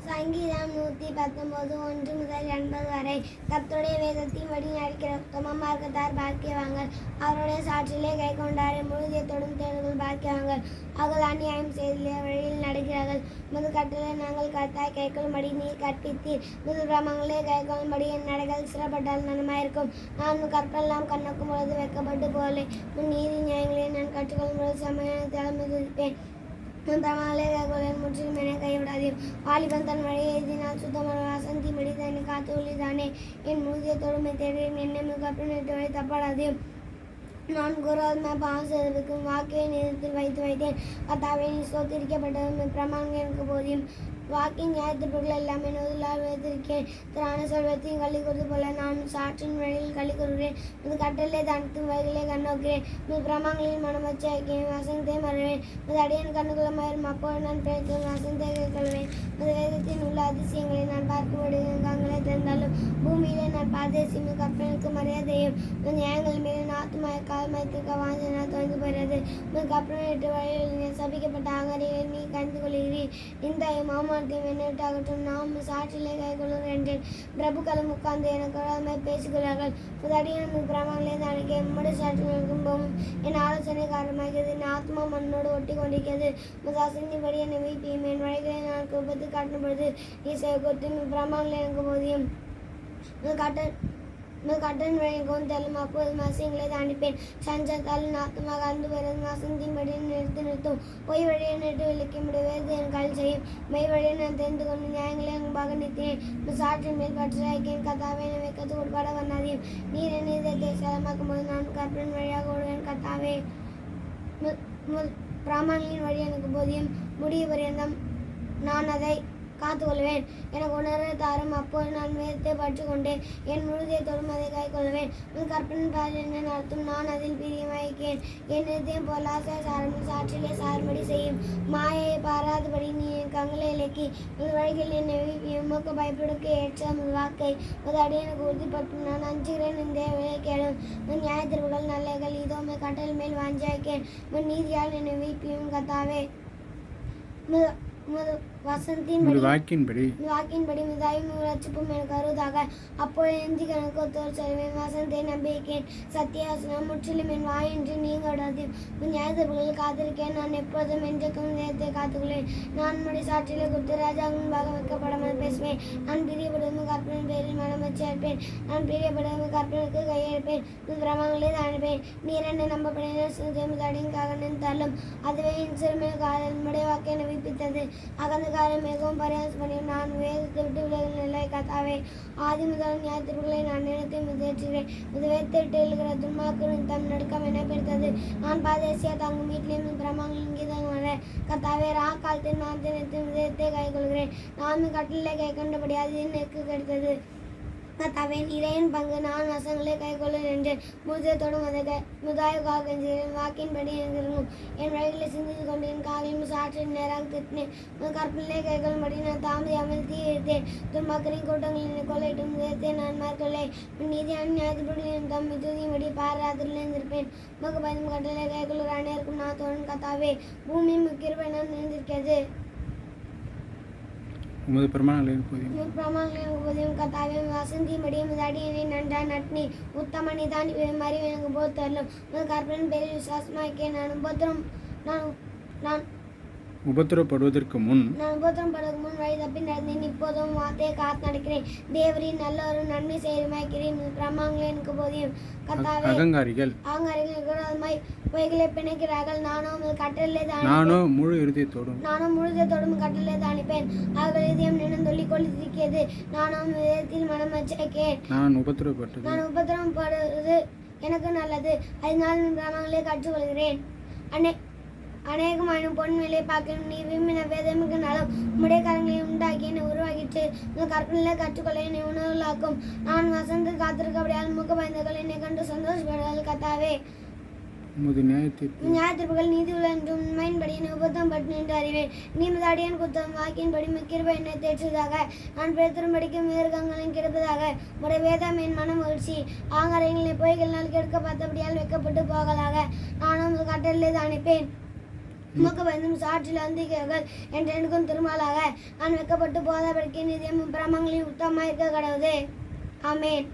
சங்கீதம் 119 1 முதல் 80 வரை. கர்த்தருடைய வேதத்தின் வழி நடக்கிற உத்தம மார்க்கத்தார் பாக்கியவான்கள். அவருடைய சாட்சியிலே கை கொண்டாரை முழுதியத்தோடும் தேடுகள் பாக்கியவான்கள். அவர்கள் அநியாயம் செய்திலே வழியில் நடக்கிறார்கள். முது கட்டளை நாங்கள் கர்த்தாய் கைக்கொள்ளும்படி நீர் கற்பித்தீர். முது பிரமங்களே கைக்கொள்ளும்படி என் நடைகள் சிறப்பட்டால் நலமாயிருக்கும். நான் கற்பெல்லாம் கண்ணோக்கும் பொழுது வைக்கப்பட்டு போகலை. உன் நீதி நியாயங்களை நான் கற்றுக்கொள்ளும் பொழுது சமயம் தலைமை துதிப்பேன். பிரமாணங்களே கைக்கொள்ள முற்றிலும் என கைவிடாதீர். வாலிபன் தன் வழியை எழுதினால் சுத்தமான வசந்தி மடி தன்னை காத்து உள்ளிதானே. என் முழுதிய தொழுமை தேடுகிறேன். என்னை கப்பிட்டு வழி தப்பாடாதீர். நான் குரோதமாக பாவம் செய்ததற்கும் வாக்கை நிறுத்தில் வைத்தேன். கர்த்தாவே நீ சோத்திரிக்கப்பட்டதும் பிரமாணங்கள் எனக்கு போதியும். வாக்கின் நியாயத்திற்குள்ள எல்லாமே நொதுலால் வைத்திருக்கேன். திராண செல்வத்தையும் கல்வி கொடுத்து போல நான் சாற்றின் வழியில் கல்வி கொடுக்கிறேன். இது கட்டளை தானத்தின் வழிகளை கண்ணோக்கிறேன். இது பிரமாணங்களின் மனமச்சாக்கேன் வசனத்தை மறுவேன். இது அடியன் கண்ணுக்குள்ளமாயிரும். அப்போது நான் பிழைத்து வசனத்தை கொள்வேன். இது வேதத்தின் உள்ள அதிசயங்களை நான் பார்க்கும்படி கண்களை திறந்தாலும் பூமியிலே நான் பாதேசியும் கப்பலுக்கு மரியாதையும் நியாயங்கள் மீது நாத்துமாய கால்மயத்திற்கு வாஞ்சனா தொலைந்து போகிறது. கப்பலிட்டு வழியில் சபிக்கப்பட்ட ஆகாரிகளை நீ கண்டு கொள்கிறீர். இந்த மாமா என்னை அகற்றும். நாம் சாட்சியிலே கைகொள்ளும் என்றேன். பிரபுக்களும் உட்கார்ந்து எனக்கு விரோதமாய் பேசிக்கொள்ளார்கள். புதடியின் பிரமாணங்களே தானிக்க எம்முடைய சாட்சிகளுக்கும் போகும். என் ஆலோசனை காரணமாகிறது. என் ஆத்மா மண்ணோடு ஒட்டி கொண்டிருக்கிறது. அசைந்தின்படி என்னை வைப்பியும் என் வழிகளை நான் குப்பத்து காட்டும் பொழுது நீ கொடுத்தும் பிரமாணங்களே எனக்கு போதியும். கட்டன் வழியும் தெல்லும். அப்போது மசியங்களை தாண்டிப்பேன். சஞ்சத்தால் நாத்தமாக அந்து வருது. வசந்தின்படி நிறுத்தும். பொய் வழியை நிறுத்தி விளக்கியுடைய வேறு என் கால் செய்யும். மெய் வழியை நான் தெரிந்து கொண்டு நியாயங்களை அன்பாக நிறுத்தினேன். சாற்றின் மேல் பற்றாக்கேன். கத்தாவே என்னை வைக்கத்து உட்பட வண்ணாதையும். நீர் என் இதயத்தை சேலமாக்கும் போது நான் கற்பன் வழியாக ஓடுவேன். கத்தாவே பிராமணியின் வழி எனக்கு போதியும். முடிய பரியந்தம் நான் அதை காத்துக்கொள்வேன். எனக்கு உணர தாரும். அப்போது நான் வேதத்தை பற்றி கொண்டேன். என் முழுதிய தொடும் அதை கை கொள்வேன். உன் கற்பனை பால் என்ன நடத்தும். நான் அதில் பிரியமாயிருக்கேன். என் நிறுத்தியம் போல் ஆசை சாரம் சாற்றிலே சாரும்படி செய்யும். மாயையை பாராதபடி நீ என் கங்களை இலக்கி உன் வழிகள் என்னை உமக்கு பயப்படுக்க ஏற்ற வாக்கை ஒரு அடியனுக்கு உறுதிப்பட்டு நான் அஞ்சுகிறேன். இந்த வேலை கேளும். உன் நியாயத்திற்குகள் நல்லகள் இதோமை கட்டல் மேல் வாஞ்சாய்க்கேன். உன் நீதியால் என்னை வீப்பியும். கத்தாவே வாக்கின்படி மிதாயும் ரட்சிப்பும் எனக்கு அருவதாக. அப்போது எஞ்சி கணக்கு ஒத்தோர் செல்வேன். வசனத்தை நம்பியிருக்கேன். சத்தியாசனம் முற்றிலும் என் வாய் என்று நீங்க விடாது. உன் நியாயத்திற்குள் காத்திருக்கேன். நான் எப்போதும் என்றைக்கும் நேரத்தை காத்துக்கொள்வேன். நான் முடி சாட்சியில் கொடுத்து ராஜா முன்பாக வைக்கப்படாமல் பேசுவேன். நான் பிரியப்படுவதும் கற்பனை பேரில் மனம் வச்சு இருப்பேன். நான் பிரியப்படுவதும் கற்பனைக்கு கையெழுப்பேன். உன் கிரமங்களே அனுப்பேன். நீர் என்னை நம்பப்படினடிக்காக நின்றாலும் அதுவே என் சிறுமை காதல் முடைய வாக்கை நம்பிப்பித்தது. அகந்த காலம் மிகவும் பரியாசம் பண்ணியும். நான் வேதத்தை விட்டு விலகில் நிலை. கத்தாவே ஆதி முதல் நியாயத்திற்குள்ளே நான் நினைத்து முதிர்ச்சிக்கிறேன். இது வேதத்தை விட்டு எழுகிற துன்மாக்கு தம் நடுக்கம் என பிடித்தது. நான் பாதேசியா தங்கும் வீட்டிலேயும் பிரமாங்களின் கீதமான கத்தாவே ரா காலத்தில் நான் தினத்து விதத்தை கை கொள்கிறேன். நான் கட்டிலே கை கொண்டபடி அது எனக்கு கிடைத்தது. கத்தாவே இறையின் பங்கு நான் வசங்களை கை கொள்ள நின்றேன். முழுதத்தோடும் அதை முதாயுக்காக கெஞ்சுகிறேன். வாக்கின்படி என்கிறோம். என் வழிகளை சிந்தித்து கொண்டு என் காலையும் சாற்றின் நேராக திட்டினேன். கற்பிலே கை கொள்ளும்படி நான் தாமதியாமல் தீ எடுத்தேன். துன்பாக்கரின் கூட்டங்களின் கொள்ளையிட்டும் விதத்தை நான் மேற்கொள்ளே. உன் நீதியான நியாயத்தின்படி என் தம்மை துதியும்படி பாராதில் இருந்திருப்பேன். உமக்கு பயந்தும் கட்டளை கை கொள்ளுற அனைவருக்கும் நான் தோணும். கத்தாவே பூமி முக்கிய நான் நிறைந்திருக்கிறது. உமது பிரமாணங்களின் போதியும். கத்தாவே வசந்தியும்படி அடியனை நன்றா நட்னி உத்தமனிதான் மறி எனக்கு போது தரலும். கற்பனை பேரில் விசுவாசமாக்கே நான் உபத்திரப்படுவதற்கு முன் வழி தப்பி நடந்தேன். இப்போதும் வார்த்தையை காத்து நடக்கிறேன். தேவரின் நல்ல ஒரு நன்மை செய்கிறேன். பிரமாணங்களே எனக்கு போதியும். கத்தாவே அகங்காரிகள் விரோதமாய் பொய்களை பிணைக்கிறார்கள். நானும் முழு இருதயத்தோடும் கட்டளை தானிப்பேன். அவர்கள் இதயம் நினைந்தொல்லி கொள்ளிருக்கிறது. நானும் விதத்தில் மனம் வச்சேன். நான் உபத்திரப்படுவது எனக்கு நல்லது. அதனால் பிரமாணங்களை கற்றுக்கொள்கிறேன். அநேகமான பொன் வேலை பார்க்கணும். நீ விரும்பின வேதமிக்கு நலம் உம்முடைய கரங்களை உண்டாக்கி என்னை உருவாக்கிட்டு உங்கள் கற்பனையில கற்றுக்கொள்ள என்னை உணவுகளாக்கும். நான் வசந்து காத்திருக்கபடியால் முக பயந்தர்கள் என்னை கண்டு சந்தோஷப்படுவார்கள். கத்தாவே நியாயத்திற்புகள் நீதி உள்ள என்றும் உண்மையின்படி என்னை உபத்தம் பட்டு என்று அறிவேன். நீ அடியன் குத்தம் வாக்கின்படி மிக்கிருப என்னை தேற்றுவதாக. நான் பேத்திரும்படிக்கு மிருகங்களும் கிடப்பதாக. உடைய வேதம் என் மனம் மகிழ்ச்சி. ஆங்கரைகளை பொய்களினால் கெடுக்க பார்த்தபடியால் வைக்கப்பட்டு போகலாக. நானும் கட்டளை அனுப்பேன். உமக்கு பயந்தும் சாட்சியில் அந்திகள் என்ற எனக்கும் திருமாலாக நான் வைக்கப்பட்டு போதாபடிக்கு நிதியமும் பிரமங்களையும் உத்தமாக இருக்க கடவுது. ஆமேன்.